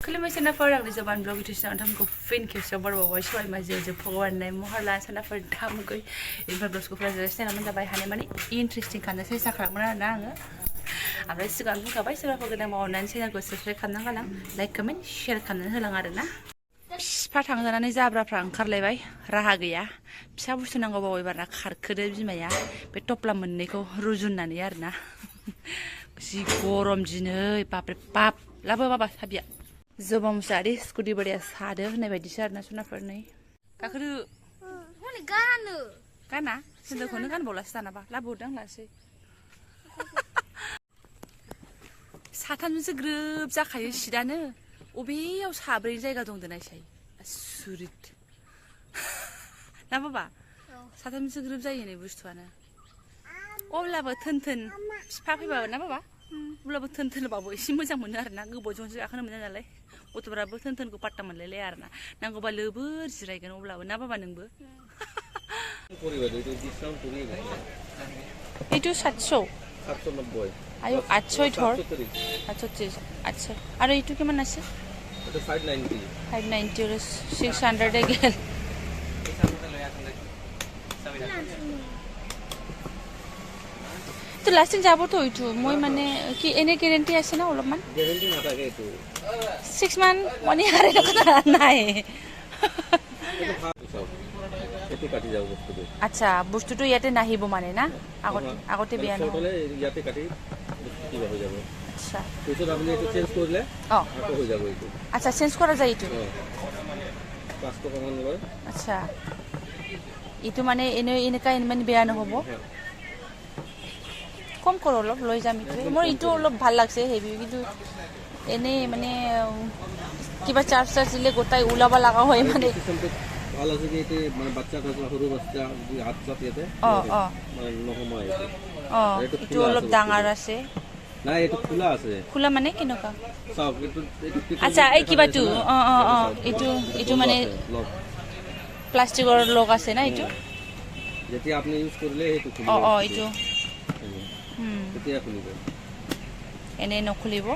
खुलुमबाय सोनाफोर आंनि जबानब्लग इउटिउब नोंथांमोनखौ फिन खेबसेयाव बर'बावबाय सबाय माजे भगवाननाय महरला सोनाफोर दामुगै इनफार ब्लग्सखौ फरायजागासिनो मोन जाबाय हाने माने इन्ट्रेस्टिं खालामनो सेस्था खालामोन आरोना आङो ओमफ्राय सिगां बुंखाबाय सोरबाफोर गोदान मावनानै चेनेलखौ साबस्क्राइब खालामना गालां लाइक कमेन्ट शेयार खालामनानै होलां आरोना फिफा थांजानानै जाब्राफ्रा ओंखारलायबाय राहा गैया फिसा बुस्थु नांगौबाबो एबारना खारखोदो बिमाया बे टप्ला मोननैखौ रुजुननानै आरोना जि गरम दिनै बापरे बाप लाबो बाबा साबिया जबा मुसाहारि स्कुटि बोराया सादो होननाय बायदिसो आरोना सोनाफोर नै गाखोदो हनै गानो गाना सेन्देलखौनो गानबावलासो दानाबा लाबोदों लासै साथामजोंसो ग्रोब जाखायो सिटानो अबेयाव साब्रैनि जायगा दं दोनायसाय सुरित ना बाबा साथामजोंसो ग्रोब जायो नै बुस्थुआनो अब्लाबो थोन फिफा फैबाबो ना बाबा अब्लाबो थोनबाबो एसे मोजां मोनो आरोना गोबावजोंसो गाखोनो मोनो नालाय गथ'फ्राबो थोनखौ पात्ता मोनलायलाया आरोना नांगौबा लोबोर जिरायगोन अब्लाबो ना बाबा नोंबो এইটো 700 790 আয়ো 800 ধর 830 আচ্ছা আর এইটো কিমান আছে এটা 590 590 और 600 এ গেল তো লাস্টিং যাব তো এইটো মই মানে কি এনে গ্যারান্টি আছে না অলপমান গ্যারান্টি না থাকে এইটো 6 মান 1 ইয়ার এর কথা নাই এটো কাটি যাব বস্তুটো আচ্ছা বস্তুটো ইয়াতে নাহিব মানে না আগতে বিয়া ন হলে ইয়াতে কাটি কি হৈ যাব আচ্ছা তো আপনি এটো চেঞ্জ করলে আকৌ হৈ যাব এইটো আচ্ছা চেঞ্জ করা যায় এইটো 5 টাকা মান লয় আচ্ছা এইটো মানে এনেকা মানে বেয়া নহব কম করো অলপ লৈ যাম এইটো মোৰ এইটো অলপ ভাল লাগছে হেভি কিন্তু এনে মানে কিবা চার্জ দিলে গোটাই উলাবা লাগা হয় মানে ভালো আছে যে এতে মানে বাচ্চা থাকলে সৰু বাচ্চা হাত চাপিয়াতে মানে নহমাই এইটো অলপ ডাঙৰ আছে না এইটো খোলা আছে খোলা মানে কেনেকা সব এইটো আচ্ছা এই কিবাটো এইটো মানে প্লাষ্টিকৰ লগ আছে না এইটো যেতিয়া আপনি ইউজ কৰিলে এইটো খুলিব এইটো তেতিয়া খুলিব এনে নখুলিব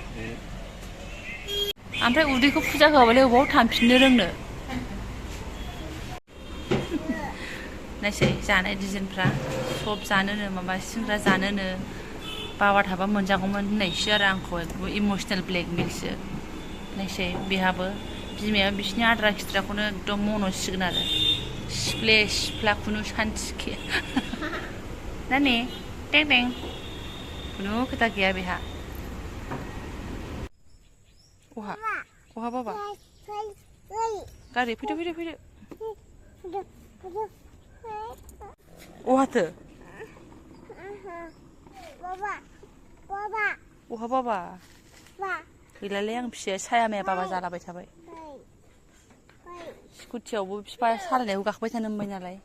ओमफ्राय उदैखौ फुजा होआबालाय अबाव थांफिननो रोंनो नायसै जानाय डिजाइनफ्रा सब जानोनो माबा सिंग्रा जानोनो बाबा थाबा मोनजागौमोन होननायसो आरो आंखौ एकदम इमोसनेल ब्लेकमेलसो नायसै बेहाबो बिमाया बिसिनि आद्रा खिद्राखौनो एकदम मन'सिगोन आरो सिफ्ला खुनु सान्थि गैया ना ने टें टें खुनु खोथा गैया बेहा Oha baba. Gari fide. Oha tuh. Oha baba. Gilale yang bisa saya maya baba jalabai tabai. Skutiaवबो बिफा सालायनायाव गाखोबाय थानो मोनबाय नालाय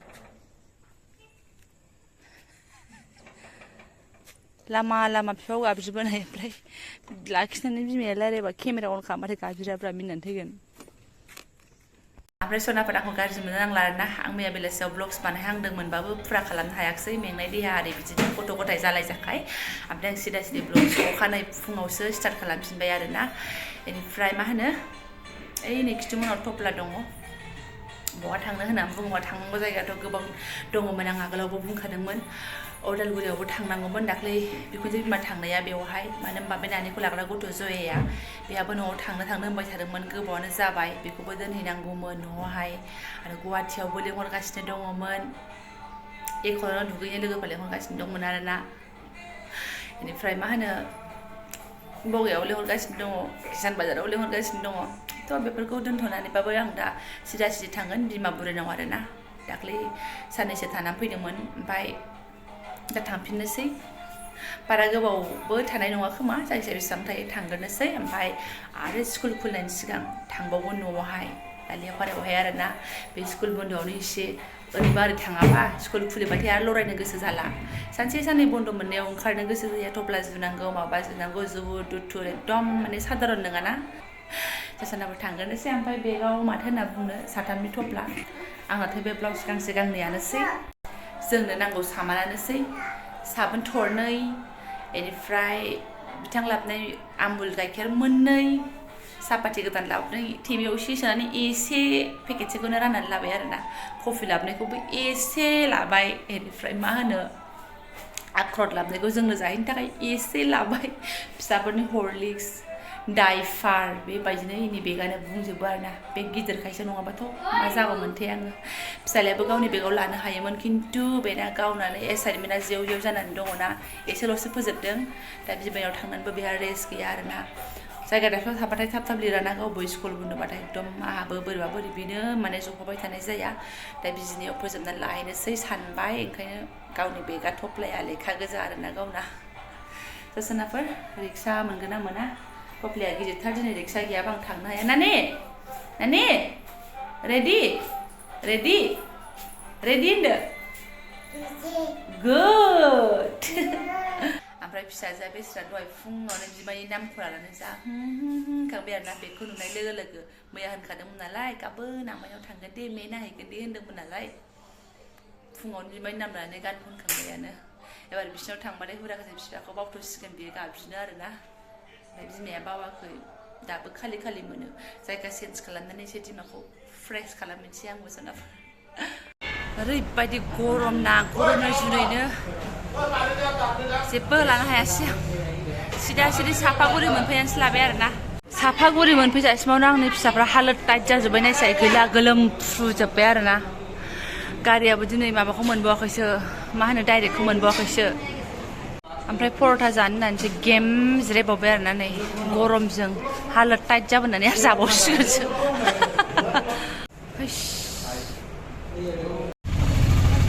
लामा फिफाव गाबज्रिबोनाय ओमफ्राय लाखिनानै बिमाया रायलायबा केमेरा अन खालामबाथाय गाबज्रियाब्रा मिनिनानै थैगोन ओमफ्राय सनाफोर आंखौ गाज्रि मोननो नांला आरोना आं मैया बेलासियाव ब्लग्स बानायहांदोंमोनबाबो फुरा खालामनो हायाखिसै मेंनाय देहा आरि बिदिनो गथ' गथाय जालायजाखाय ओमफ्राय आं सिदा ब्लग्स अखानायै फुङावसो स्टार्ट खालामफिनबाय आरोना बेनिफ्राय मा होनो ओइ नै खिथुमोनाव थफ्ला दङ बहा थांनो होननानै बुङोबा थांनांगौ जायगायाथ' गोबां दङमोन आं आगोलावबो बुंखादोंमोन अदालगुरियावबो थांनांगौमोन दाख्लै बिखुनजो बिमा थांनाया बेवहाय मानो होनबा बे नानिखौ लाग्रा गथ' जयाया बेहाबो न'आव थांनो होनबाय थादोंमोन गोबावानो जाबाय बेखौबो दोनहैनांगौमोन न'आवहाय आरो गुवाहाटियावबो लेंहरगासिनो दङमोन एख'नो दुगैनो लोगोफोर लेंहरगासिनो दंमोन आरोना बेनिफ्राय मा होनो बगायाव लेंहरगासिनो दङ किसान बाजाराव लेंहरगासिनो दङ थ' बेफोरखौ दोनथ'नानैबाबो आं दा सिदा थांगोन बिमा बुरैनाव आरोना दाख्लै साननैसो थानानै फैदोंमोन ओमफ्राय दा थांफिननोसै बारा गोबावबो थानाय नङा खोमा जायखिजाया बेसेबां थायो थांग्रोनोसै ओमफ्राय आरो स्कुल खुलिनायनि सिगां थांबावगोन न'आवहाय दालियापारायावहाय आरोना बे स्कुल बन्द'आवनो एसे ओरैबा ओरै थाङाबा स्कुल खुलिबाथाय आरो लरायनो गोसो जाला सानसे साननै बन्द' मोननायाव ओंखारनो गोसो जाया थफ्ला जुनांगौ माबा जुनांगौ जुबुर दुथुर एकदम माने साधारन नङाना जासानाबो थांग्रोनोसै ओमफ्राय बेगाव माथो होनना बुंनो साथामनि थफ्ला आंनाथ' बे ब्लाउस गांसे गांनैयानोसै जोंनो नांगौ सामानानोसै साबोन थरनै बेनिफ्राय बिथां लाबनाय आमुल गाइखेर मोननै सापाति गोदान लाबोदों टेबियाव एसे सोनानै एसे पेकेटसेखौनो राननानै लाबाय आरोना कफि लाबोनायखौबो एसे लाबाय बेनिफ्राय मा होनो आख्रट लाबोनायखौ जोंनो जाहैनो थाखाय एसे लाबाय फिसाफोरनि हरलिक्स डाइपार बेबायदिनो इनि बेगानो बुंजोबो आरोना बेग गिदिरखायसो नङाबाथ' मा जागौमोनथाय आङो फिसालायाबो गावनि बेगाव लानो हायोमोन खिन्थु बेना गावनानै एसाइनमेन्टआ जेव जेव जानानै दङना एसेल'सो फोजोबदों दा बिमायाव थांनानैबो बेहा रेस्ट गैया आरोना जायगाफ्राव थाबाथाय थाब थाब लिराना गावबो स्कुल बुंदोंबाथाय एकदम आंहाबो बोरैबा बोरैबिनो माने जफाबाय थानाय जाया दा बिजिनियाव फोजोबनानै लाहैनोसै सानबाय ओंखायनो गावनि बेगा थफ्लाया लेखा गोजा आरोना गावना सोनाफोर रिक्सा मोनगोन ना मोना थफ्लाया गिदिरथार दिनै रिक्सा गैयाबा आं थांनो हाया नानि नानि रेडि रेडि रेडि होनदो गुड ओमफ्राय फिसाजोआ बेस्रा दहाय फुङावनो बिमानि नामखौ लानानै जा खांबाय आरोना बेखौ नुनाय लोगो लोगो मैया होनखादोंमोन नालाय गाबोन आमाइनाव थांगोन दे मे नायहैगोन दे होनदोंमोन नालाय फुङावनो बिमानि नाम लानानै गान खनखांबायानो एबार बिसिनाव थांबाथाय हुराखासे बिफाखौ बावथ'सिगोन बियो गाबज्रिनो आरोना ओमफ्राय बिमाया बावाखै दाबो खालि खालि मोनो जायगा चेन्ज खालामनानै एसे बिमाखौ फ्रेस खालामनोसै आंबो सोनाफोर ओरैबायदि गरम ना गरमनि जुनैनो जेबो लानो हायासै सिदा सिदि सापागुरि मोनफैनानैसो लाबाय आरोना सापागुरि मोनफैजासिमावनो आंनि फिसाफ्रा हालोद टाइट जाजोब्बाय नायसाय गैला गोलोमफ्रुजोब्बाय आरोना गारियाबो दिनै माबाखौ मोनबावाखैसो मा होनो डाइरेक्टखौ मोनबावाखैसो ओमफ्राय पर'था जानो होननानैसो गेम जिरायबावबाय आरोना नै गरमजों हालोद टाइट जाबोनानै आरो जाबावसिगोनसो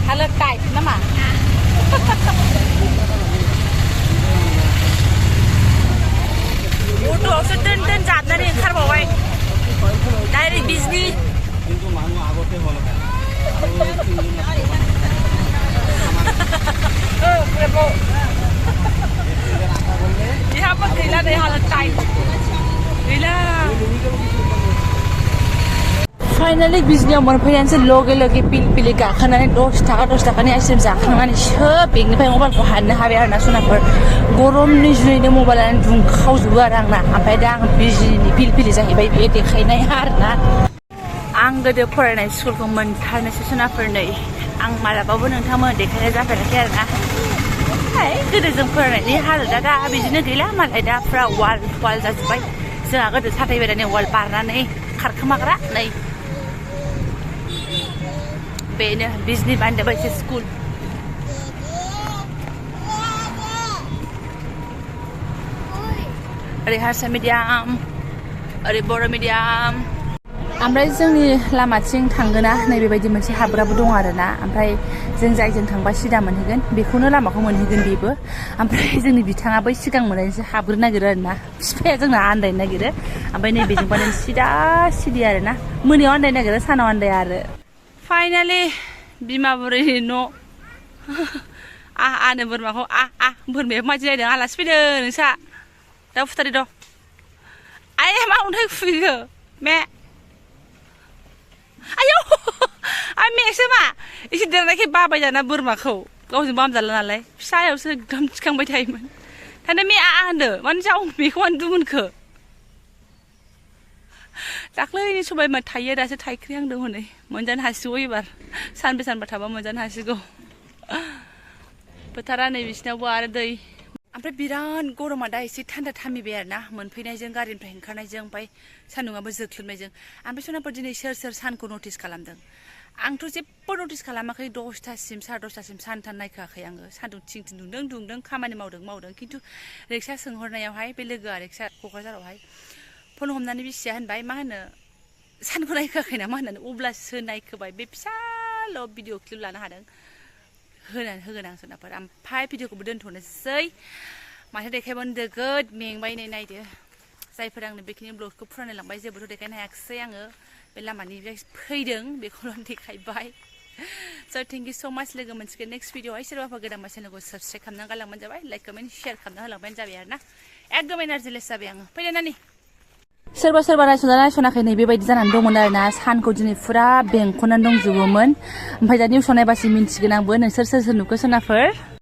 हालोद टाइट नामा अट'आवसो दोन दोन जाबनानै ओंखारबावबाय डाइरेक्ट बिजनि इहाबो गैला नै हालोद टाइट गैला फाइनालि बिजनियाव मोनफैनानैसो लगे लगे पिलपिलि गाखोनानै 10 थाखानि आइसक्रिम जाखांनानैसो बेगनिफ्राय मबाइलखौ हाननो हाबाय आरोना सोनाफोर गरमनि जुनैनो मबाइलानो दुंखावजोबो आरो आंना ओमफ्राय दा आं बिजनि पिलपिलि जाहैबाय बे देखायनाय आरोना आं गोदो फरायनाय स्कुलखौ मोनथारनोसो सोनाफोर नै आं मालाबाबो नोंथांमोन देखायनाय जाफेराखै आरोना गोदो जों फरायनायनि हालोदा दा बिदिनो गैला मालाय दा फुरा वाल जाजोब्बाय जोंहा गोदो साथायबायदानि वाल बारनानै खारखोमाग्रा नै बेनो बिजनि बान्दोबायसो स्कुल ओरै हारसा मिडियाम ओरै बर' मिडियाम ओमफ्राय जोंनि लामाथिं थांगोना नैबेबायदि मोनसे हाबग्राबो दं आरोना ओमफ्राय जों जायजों थांबा सिदा मोनहैगोन बेखौनो लामाखौ मोनहैगोन बेबो ओमफ्राय जोंनि बिथाङा बै सिगां मोननायसो हाबग्रोनो नागिरो आरोना बिफाया जोंना आन्दायनो नागिरो ओमफ्राय नैबेजोंबा नों सिदा सिदि आरोना मोनायाव आन्दायनो नागिरो सानाव आन्दाया आरो फाइनालि बिमा बुरैनि न' आनो बोरमाखौ बोरमाया मादि नायदों आलासि फैदों नोंसा दा फुथारि दं आइ मा अन्थाइ खुबैखो मे आयौ आइ मेसो मा एसे देरनायखाय बाबाय दाना बोरमाखौ गावजों बामजाला नालाय फिसायावसो एकदम थिखांबाय थायोमोन दाना मे होनदो मानो जाव बेखौ मानो दुमुनखो दाख्लैनि सबायमा थायो दासो थाइख्रिहांदों हनै मोनजानो हासिगौ एबार सानब्रै सानबा थाबा मोनजानो हासिगौ फोथारा नै बिसिनावबो आरो दै ओमफ्राय बिराद गरमा दा एसे थान्दा थामिबाय आरोना मोनफैनायजों गारिनिफ्राय ओंखारनायजों ओमफ्राय सान्दुंआबो जोख्लोबनायजों ओमफ्राय सोनाफोर दिनै सोर सानखौ नटिस खालामदों आंथ' जेबो नटिस खालामाखै 10थासिम 10:30 सानथाम नायखोआखै आङो सान्दुं थिं दुंदों खामानि मावदों खिन्थु रिक्सा सोंहरनायावहाय बे लोगोआ रिक्सा क'क्राझारावहाय फन हमनानै बिसिया होनबाय मा होनो सानखौ नायखोआखै नामा होननानै अब्लासो नायखोबाय बे फिसाल' भिडिअ क्लिप लानो हादों होनानै होगोन आं सोनाफोर ओमफ्राय भिडिअखौबो दोनथ'नोसै माथो देखायबावनो नोगोद मेंबाय नै नायदो जायफोर आंनो बेखिनि ब्लगखौ फुरायना लांबाय जेबोथ' देखायनो हायाखिसै आङो बे लामानिफ्राय फैदों बेखौल' देखायबाय स' थेंक इउ स' माच लोगो मोनसिगोन नेक्स्ट भिडिअआवहाय सोरबाफोर गोदानबा चेनेलखौ साबस्क्राइब खालामनानै गालांबानो जाबाय लाइक कमेन्ट शेयार खालामना होलांबानो जाबाय आरोना एकदम एनार्जिलेस जाबाय आङो फैदो नानि सोरबा नायसनाखै नै बेबायदि जानानै दंमोन आरोना सानखौ दिनै फुरा बेंख'नानै दंजोबोमोन ओमफ्राय दा निउसाव नायबासो मिन्थिगोन आंबो नोंसोर सोर नुखो सोनाफोर